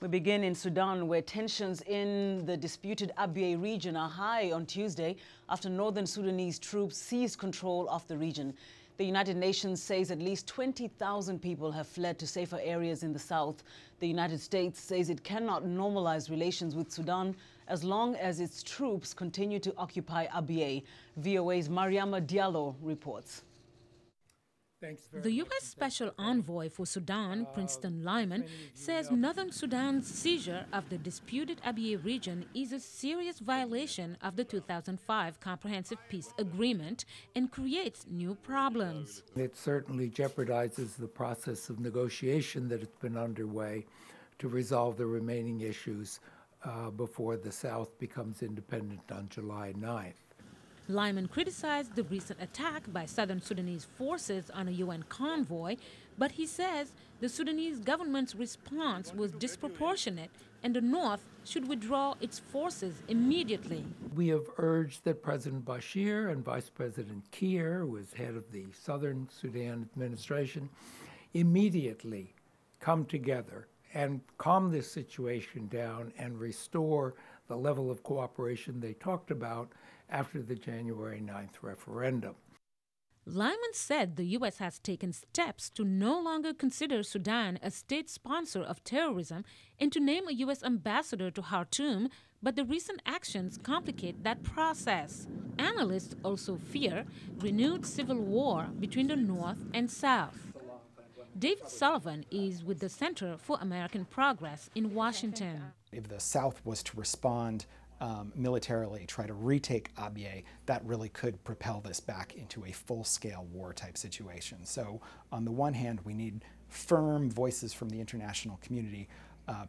We begin in Sudan, where tensions in the disputed Abyei region are high on Tuesday after northern Sudanese troops seized control of the region. The United Nations says at least 20,000 people have fled to safer areas in the south. The United States says it cannot normalize relations with Sudan as long as its troops continue to occupy Abyei. VOA's Mariama Diallo reports. The U.S. Special Envoy for Sudan, Princeton Lyman, says northern Sudan's seizure of the disputed Abyei region is a serious violation of the 2005 Comprehensive Peace Agreement and creates new problems. It certainly jeopardizes the process of negotiation that has been underway to resolve the remaining issues before the South becomes independent on July 9th. Lyman criticized the recent attack by southern Sudanese forces on a UN convoy, but he says the Sudanese government's response was disproportionate and the North should withdraw its forces immediately. We have urged that President Bashir and Vice President Kiir, who is head of the Southern Sudan administration, immediately come together and calm this situation down and restore the level of cooperation they talked about after the January 9th referendum. Lyman said the U.S. has taken steps to no longer consider Sudan a state sponsor of terrorism and to name a U.S. ambassador to Khartoum, but the recent actions complicate that process. Analysts also fear renewed civil war between the North and South. David Sullivan is with the Center for American Progress in Washington. If the South was to respond militarily, try to retake Abyei, that really could propel this back into a full-scale war-type situation. So on the one hand, we need firm voices from the international community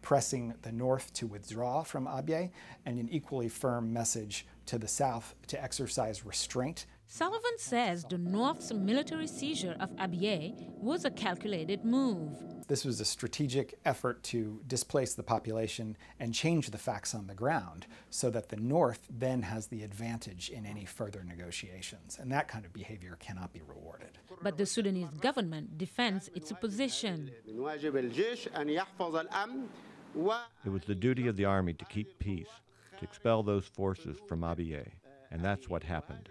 pressing the North to withdraw from Abyei, and an equally firm message to the South to exercise restraint. Sullivan says the North's military seizure of Abyei was a calculated move. This was a strategic effort to displace the population and change the facts on the ground so that the North then has the advantage in any further negotiations. And that kind of behavior cannot be rewarded. But the Sudanese government defends its position. It was the duty of the army to keep peace, to expel those forces from Abyei, and that's what happened.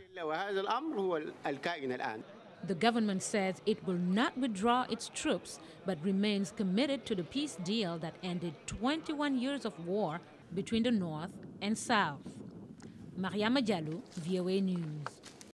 The government says it will not withdraw its troops, but remains committed to the peace deal that ended 21 years of war between the North and South. Mariama Diallo, VOA News.